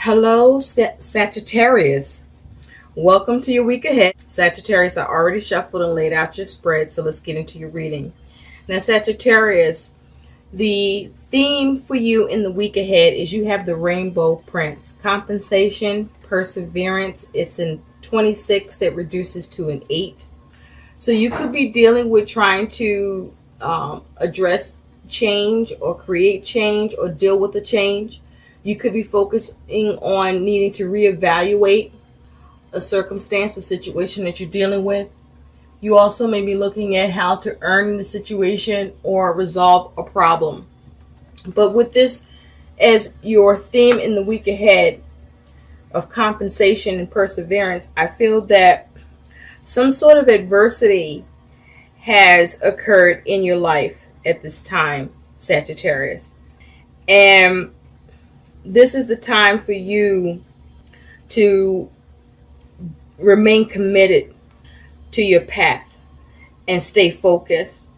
Hello, Sagittarius. Welcome to your week ahead. Sagittarius, I already shuffled and laid out your spread, so let's get into your reading. Now, Sagittarius, the theme for you in the week ahead is you have the Rainbow Prince. Compensation, perseverance. It's in 26 that reduces to an 8. So you could be dealing with trying to address change or create change or deal with the change. You could be focusing on needing to reevaluate a circumstance or situation that you're dealing with. You also may be looking at how to earn the situation or resolve a problem. But with this as your theme in the week ahead of compensation and perseverance, I feel that some sort of adversity has occurred in your life at this time, Sagittarius. And this is the time for you to remain committed to your path and stay focused,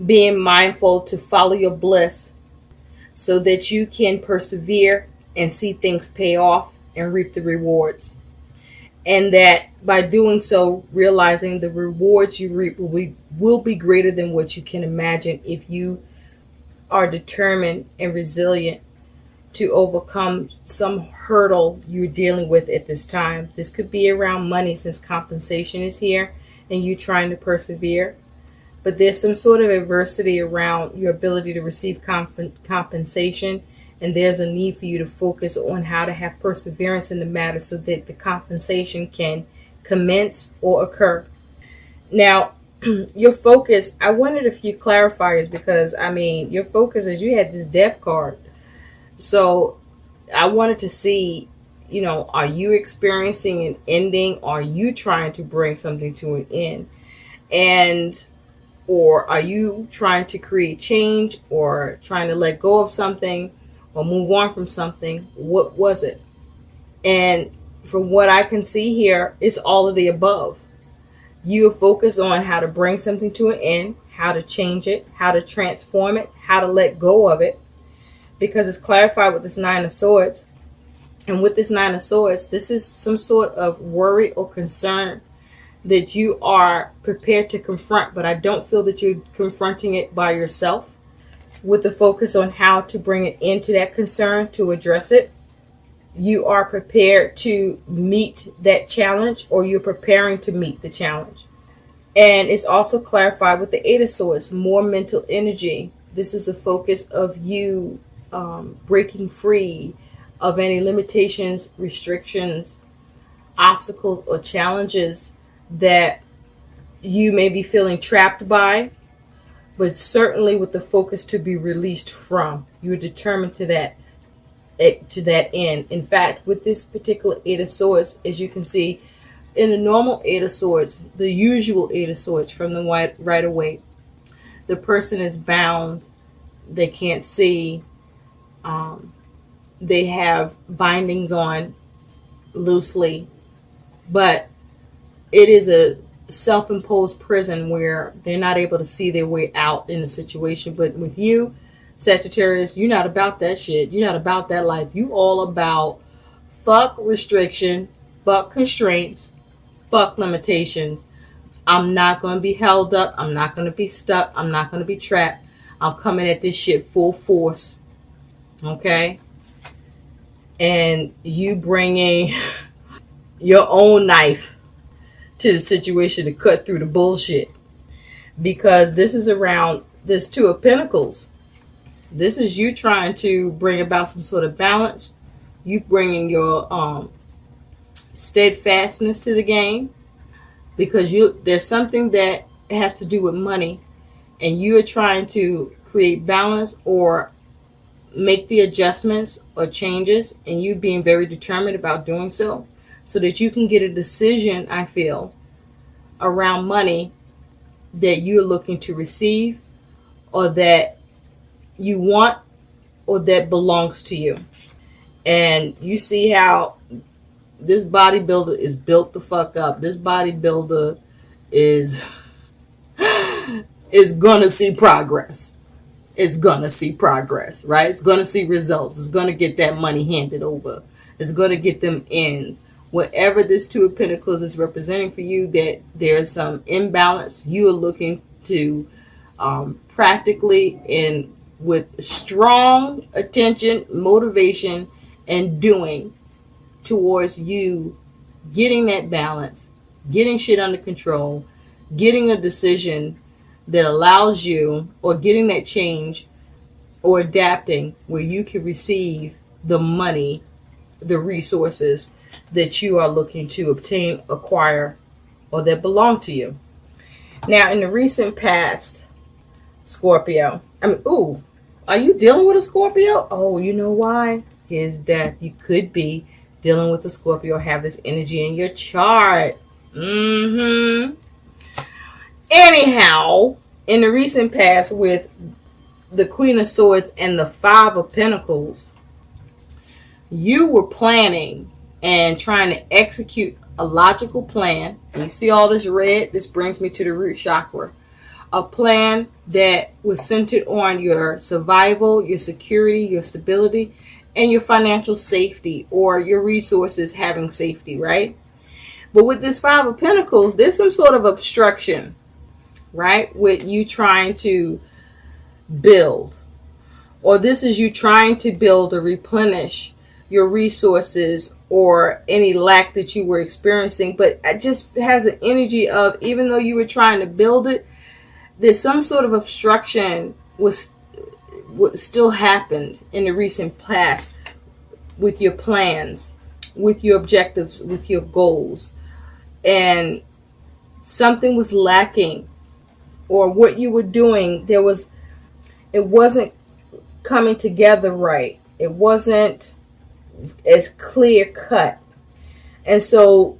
being mindful to follow your bliss so that you can persevere and see things pay off and reap the rewards. And that by doing so, realizing the rewards you reap will be greater than what you can imagine if you are determined and resilient to overcome some hurdle you're dealing with at this time. This could be around money, since compensation is here and you trying to persevere. But there's some sort of adversity around your ability to receive compensation, and there's a need for you to focus on how to have perseverance in the matter so that the compensation can commence or occur. Now, your focus, I wanted a few clarifiers because, your focus is you had this death card. So I wanted to see, are you experiencing an ending? Are you trying to bring something to an end? Or are you trying to create change or trying to let go of something or move on from something? What was it? And from what I can see here, it's all of the above. You are focused on how to bring something to an end, how to change it, how to transform it, how to let go of it. Because it's clarified with this Nine of Swords. And with this Nine of Swords, this is some sort of worry or concern that you are prepared to confront, but I don't feel that you're confronting it by yourself. With the focus on how to bring it into that concern, to address it, you are prepared to meet that challenge, or you're preparing to meet the challenge. And it's also clarified with the Eight of Swords, more mental energy. This is a focus of you breaking free of any limitations, restrictions, obstacles, or challenges that you may be feeling trapped by, but certainly with the focus to be released from. You're determined to that end. In fact, with this particular Eight of Swords, as you can see, in the normal Eight of Swords, the usual Eight of Swords from the right away, the person is bound, they can't see, they have bindings on loosely, but it is a self-imposed prison where they're not able to see their way out in the situation. But with you, Sagittarius, you're not about that shit. You're not about that life. You all about fuck restriction, fuck constraints, fuck limitations. I'm not going to be held up. I'm not going to be stuck. I'm not going to be trapped. I'm coming at this shit full force. Okay? And you bringing your own knife to the situation to cut through the bullshit. Because this is around this Two of Pentacles. This is you trying to bring about some sort of balance. You bringing your steadfastness to the game. Because there's something that has to do with money. And you are trying to create balance or make the adjustments or changes, and you being very determined about doing so that you can get a decision, I feel, around money that you're looking to receive, or that you want, or that belongs to you. And you see how this bodybuilder is built the fuck up. This bodybuilder is gonna see progress. It's going to see progress, right? It's going to see results. It's going to get that money handed over. is going to get them ends. Whatever this Two of Pentacles is representing for you, that there's some imbalance, you are looking to practically and with strong attention, motivation, and doing towards you getting that balance, getting shit under control, getting a decision that allows you, or getting that change or adapting where you can receive the money, the resources that you are looking to obtain, acquire, or that belong to you. Now, in the recent past, Scorpio, are you dealing with a Scorpio? Oh, you know why? Here's death. You could be dealing with a Scorpio, have this energy in your chart. Anyhow, in the recent past with the Queen of Swords and the Five of Pentacles, you were planning and trying to execute a logical plan. And you see all this red? This brings me to the root chakra. A plan that was centered on your survival, your security, your stability, and your financial safety, or your resources having safety, right? But with this Five of Pentacles, there's some sort of obstruction, right? With you trying to build, or this is you trying to build or replenish your resources or any lack that you were experiencing. But it just has an energy of, even though you were trying to build it, there's some sort of obstruction was what still happened in the recent past with your plans, with your objectives, with your goals, and something was lacking, or what you were doing, it wasn't coming together right. It wasn't as clear cut. And so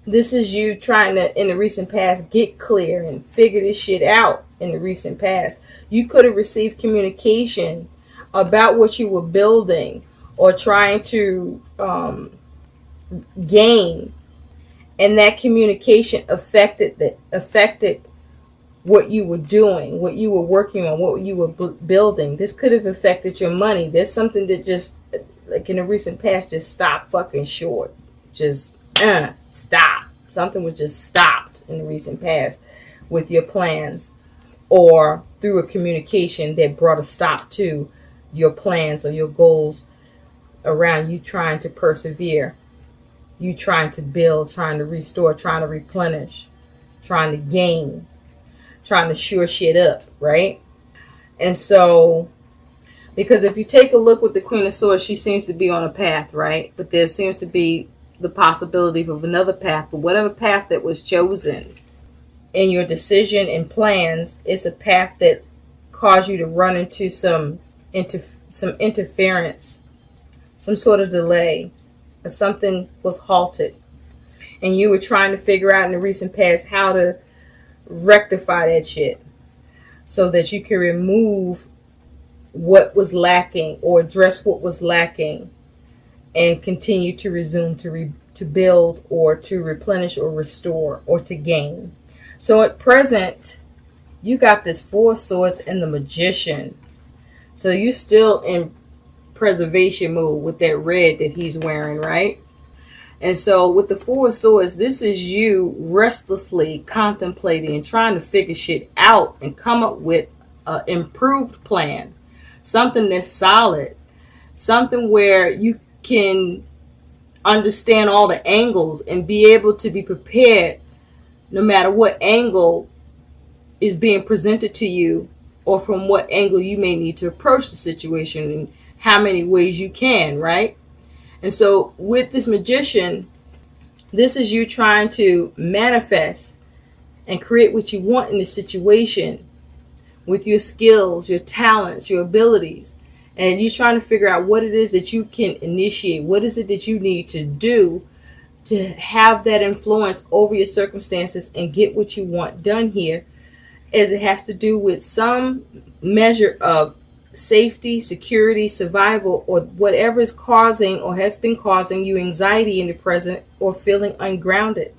this is you trying to, in the recent past, get clear and figure this shit out. In the recent past, you could have received communication about what you were building or trying to gain, and that communication affected what you were doing, what you were working on, what you were building. This could have affected your money. There's something that just, like in the recent past, just stopped fucking short. Just stop. Something was just stopped in the recent past with your plans, or through a communication that brought a stop to your plans or your goals around you trying to persevere, you trying to build, trying to restore, trying to replenish, trying to gain, trying to shore shit up, right? And so, because if you take a look with the Queen of Swords, she seems to be on a path, right? But there seems to be the possibility of another path. But whatever path that was chosen in your decision and plans, it's a path that caused you to run into some interference, some sort of delay, or something was halted. And you were trying to figure out in the recent past how to rectify that shit so that you can remove what was lacking or address what was lacking and continue to resume to build or to replenish or restore or to gain. So at present, you got this Four of Swords and the Magician. So you still in preservation mode with that red that he's wearing, right? And so with the Four of Swords, this is you restlessly contemplating and trying to figure shit out and come up with an improved plan. Something that's solid. Something where you can understand all the angles and be able to be prepared no matter what angle is being presented to you, or from what angle you may need to approach the situation, and how many ways you can, right? And so with this Magician, this is you trying to manifest and create what you want in the situation with your skills, your talents, your abilities. And you're trying to figure out what it is that you can initiate. What is it that you need to do to have that influence over your circumstances and get what you want done here, as it has to do with some measure of safety, security, survival, or whatever is causing or has been causing you anxiety in the present or feeling ungrounded.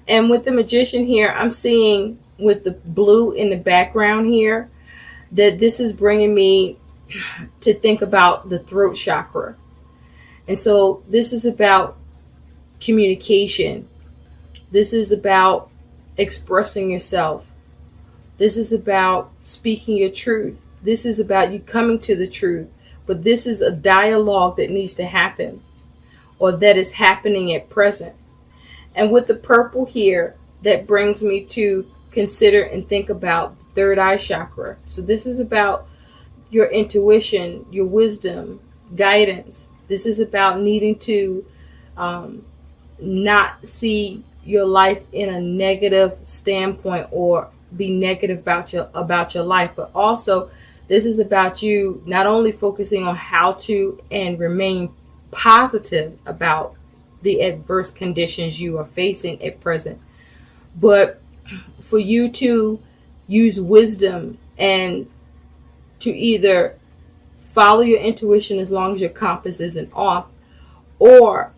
And with the Magician here, I'm seeing with the blue in the background here that this is bringing me to think about the throat chakra. And so this is about communication. This is about expressing yourself. This is about speaking your truth. This is about you coming to the truth. But this is a dialogue that needs to happen, or that is happening at present. And with the purple here, that brings me to consider and think about the third eye chakra. So this is about your intuition, your wisdom, guidance. This is about needing to not see your life in a negative standpoint or be negative about your life, but also this is about you not only focusing on how to and remain positive about the adverse conditions you are facing at present, but for you to use wisdom and to either follow your intuition as long as your compass isn't off, or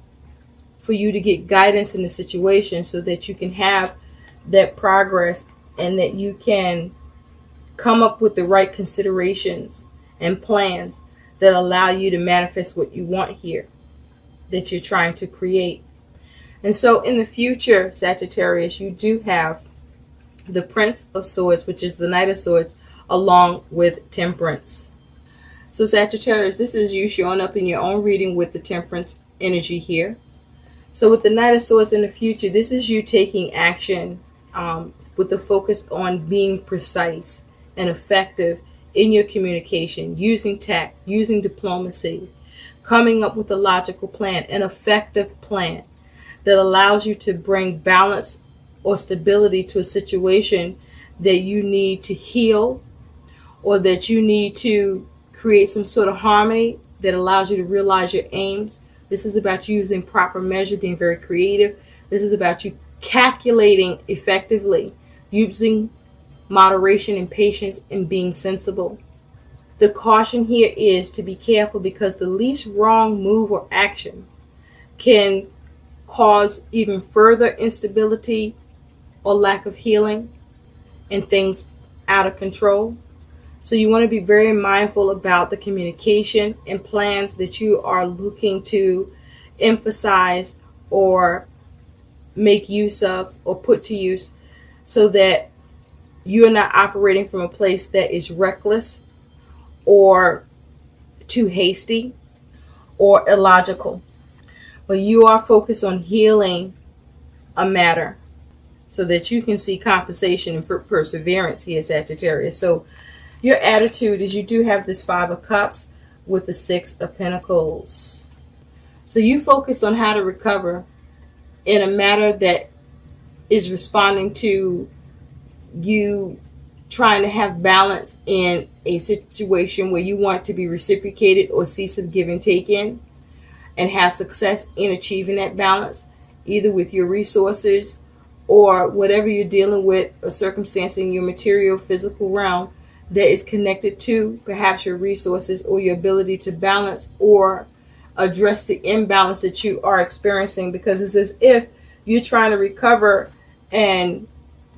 for you to get guidance in the situation so that you can have that progress and that you can come up with the right considerations and plans that allow you to manifest what you want here, that you're trying to create. And so in the future, Sagittarius, you do have the Prince of Swords, which is the Knight of Swords, along with Temperance. So Sagittarius, this is you showing up in your own reading with the Temperance energy here. So with the Knight of Swords in the future, this is you taking action with the focus on being precise and effective in your communication, using tact, using diplomacy, coming up with a logical plan, an effective plan that allows you to bring balance or stability to a situation that you need to heal, or that you need to create some sort of harmony that allows you to realize your aims. This is about you using proper measure, being very creative. This is about you calculating effectively, using moderation and patience, and being sensible. The caution here is to be careful, because the least wrong move or action can cause even further instability or lack of healing and things out of control. So you want to be very mindful about the communication and plans that you are looking to emphasize or make use of or put to use, so that you are not operating from a place that is reckless or too hasty or illogical. But you are focused on healing a matter so that you can see compensation and perseverance here, Sagittarius. So your attitude is you do have this Five of Cups with the Six of Pentacles. So you focus on how to recover in a matter that is responding to you trying to have balance in a situation where you want to be reciprocated or see some give and take in, and have success in achieving that balance, either with your resources or whatever you're dealing with, a circumstance in your material physical realm that is connected to perhaps your resources or your ability to balance or address the imbalance that you are experiencing, because it's as if you're trying to recover and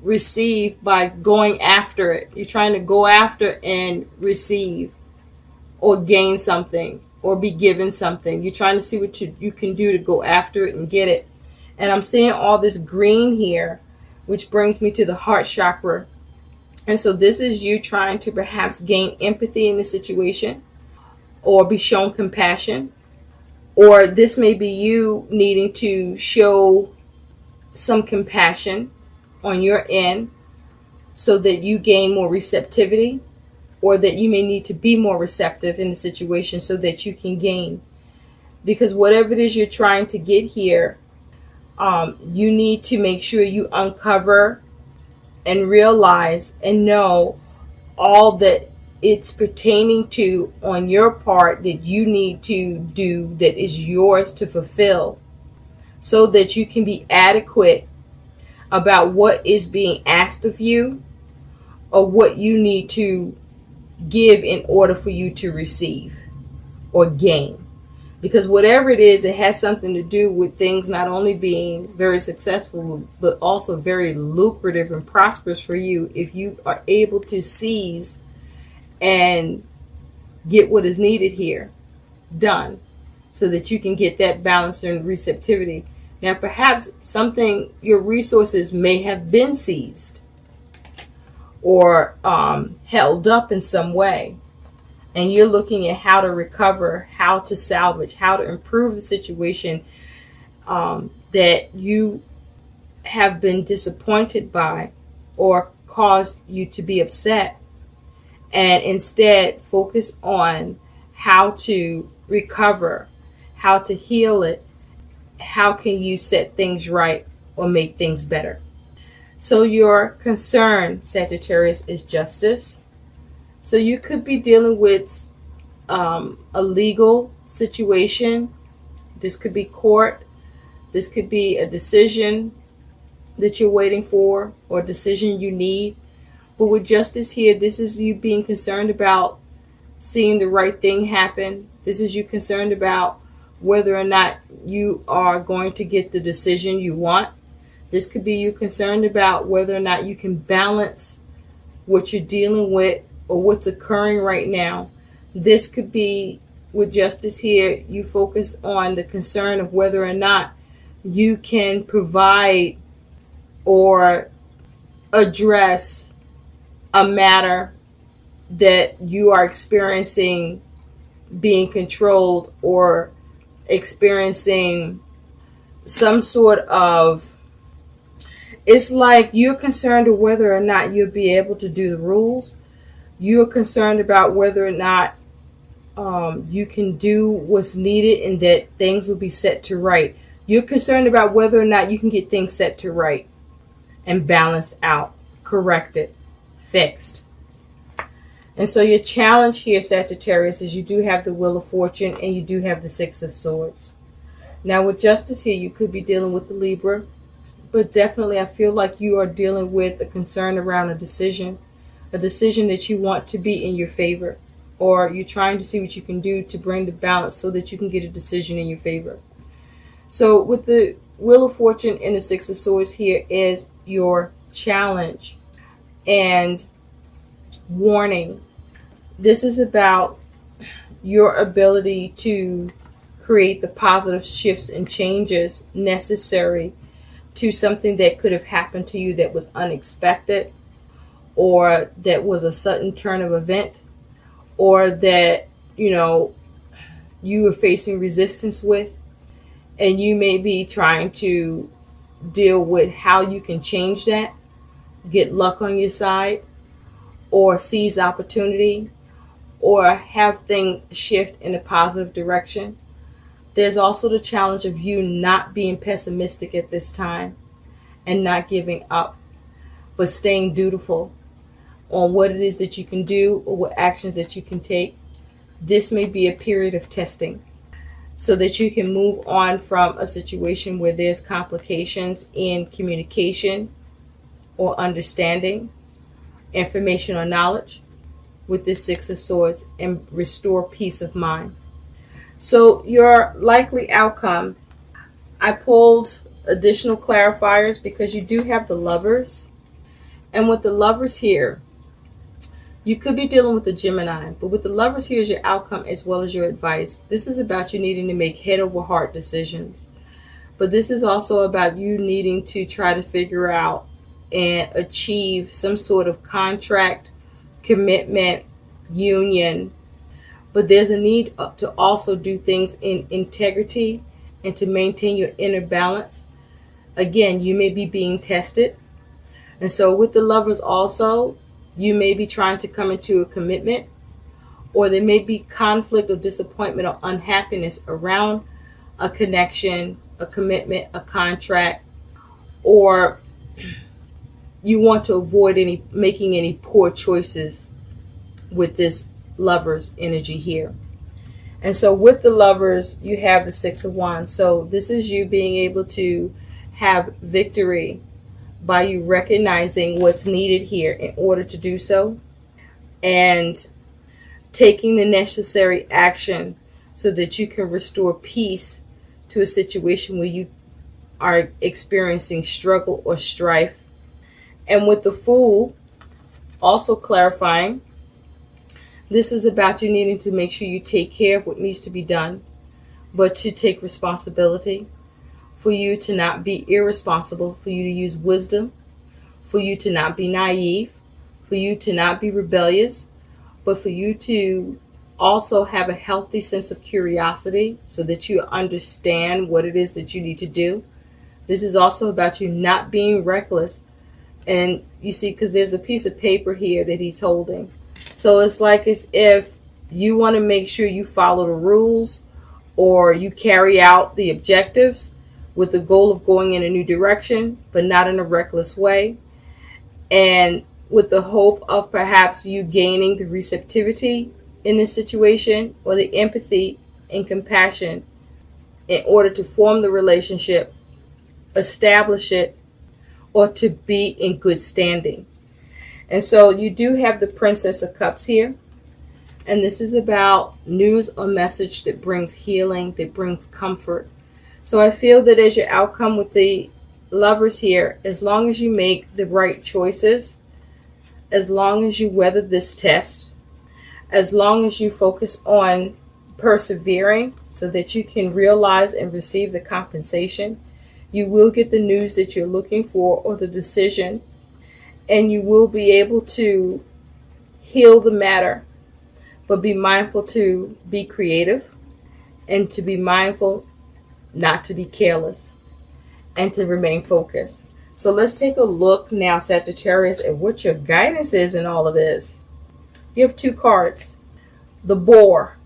receive by going after it. You're trying to go after and receive or gain something or be given something. You're trying to see what you can do to go after it and get it. And I'm seeing all this green here, which brings me to the heart chakra. And so this is you trying to perhaps gain empathy in the situation or be shown compassion. Or this may be you needing to show some compassion on your end so that you gain more receptivity, or that you may need to be more receptive in the situation so that you can gain. Because whatever it is you're trying to get here, you need to make sure you uncover and realize and know all that it's pertaining to on your part that you need to do, that is yours to fulfill, so that you can be adequate about what is being asked of you or what you need to give in order for you to receive or gain. Because whatever it is, it has something to do with things not only being very successful, but also very lucrative and prosperous for you if you are able to seize and get what is needed here done. so that you can get that balance and receptivity. Now, perhaps your resources may have been seized or held up in some way. And you're looking at how to recover, how to salvage, how to improve the situation that you have been disappointed by or caused you to be upset. And instead focus on how to recover, how to heal it, how can you set things right or make things better. So your concern, Sagittarius, is justice. So you could be dealing with a legal situation. This could be court. This could be a decision that you're waiting for or a decision you need. But with justice here, this is you being concerned about seeing the right thing happen. This is you concerned about whether or not you are going to get the decision you want. This could be you concerned about whether or not you can balance what you're dealing with or what's occurring right now. This could be, with justice here, you focus on the concern of whether or not you can provide or address a matter that you are experiencing being controlled or experiencing some sort of, it's like you're concerned with whether or not you'll be able to do the rules. You're concerned about whether or not you can do what's needed and that things will be set to right. You're concerned about whether or not you can get things set to right and balanced out, corrected, fixed. And so your challenge here, Sagittarius, is you do have the Wheel of Fortune and you do have the Six of Swords. Now with justice here, you could be dealing with the Libra. But definitely I feel like you are dealing with a concern around a decision that you want to be in your favor, or you're trying to see what you can do to bring the balance so that you can get a decision in your favor. So with the Wheel of Fortune and the Six of Swords here is your challenge and warning. This is about your ability to create the positive shifts and changes necessary to something that could have happened to you that was unexpected, or that was a sudden turn of event, or that you were facing resistance with, and you may be trying to deal with how you can change that, get luck on your side, or seize opportunity, or have things shift in a positive direction. There's also the challenge of you not being pessimistic at this time and not giving up, but staying dutiful on what it is that you can do or what actions that you can take. This may be a period of testing so that you can move on from a situation where there's complications in communication or understanding, information or knowledge with this Six of Swords, and restore peace of mind. So your likely outcome, I pulled additional clarifiers because you do have the Lovers. And with the Lovers here, you could be dealing with the Gemini, but with the Lovers here is your outcome as well as your advice. This is about you needing to make head over heart decisions. But this is also about you needing to try to figure out and achieve some sort of contract, commitment, union. But there's a need to also do things in integrity and to maintain your inner balance. Again, you may be being tested. And so with the Lovers also, you may be trying to come into a commitment, or there may be conflict or disappointment or unhappiness around a connection, a commitment, a contract, or you want to avoid making any poor choices with this Lovers energy here. And so with the Lovers, you have the Six of Wands. So this is you being able to have victory by you recognizing what's needed here in order to do so, and taking the necessary action so that you can restore peace to a situation where you are experiencing struggle or strife. And with the Fool, also clarifying, this is about you needing to make sure you take care of what needs to be done, but to take responsibility, for you to not be irresponsible, for you to use wisdom, for you to not be naive, for you to not be rebellious, but for you to also have a healthy sense of curiosity so that you understand what it is that you need to do. This is also about you not being reckless. And you see, because there's a piece of paper here that he's holding. So it's like as if you want to make sure you follow the rules or you carry out the objectives with the goal of going in a new direction, but not in a reckless way. And with the hope of perhaps you gaining the receptivity in this situation or the empathy and compassion in order to form the relationship, establish it, or to be in good standing. And so you do have the Princess of Cups here. And this is about news or message that brings healing, that brings comfort. So I feel that as your outcome with the Lovers here, as long as you make the right choices, as long as you weather this test, as long as you focus on persevering so that you can realize and receive the compensation, you will get the news that you're looking for or the decision, and you will be able to heal the matter. But be mindful to be creative and to be mindful not to be careless and to remain focused. So let's take a look now, Sagittarius, at what your guidance is in all of this. You have two cards. The Boar.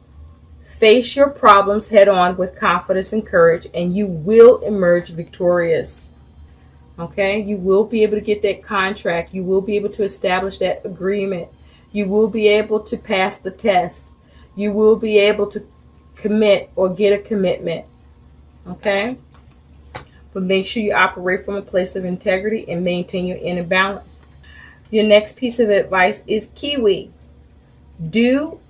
Face your problems head on with confidence and courage, and you will emerge victorious. Okay? You will be able to get that contract. You will be able to establish that agreement. You will be able to pass the test. You will be able to commit or get a commitment. Okay? But make sure you operate from a place of integrity and maintain your inner balance. Your next piece of advice is Kiwi. Do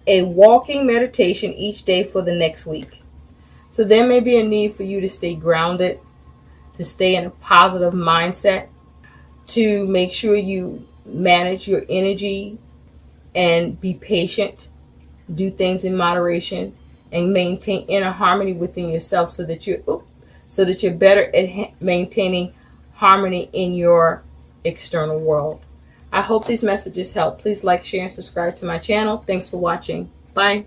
a walking meditation each day for the next week. So there may be a need for you to stay grounded, to stay in a positive mindset, to make sure you manage your energy and be patient, do things in moderation, and maintain inner harmony within yourself so that you're better at maintaining harmony in your external world. I hope these messages help. Please like, share, and subscribe to my channel. Thanks for watching. Bye.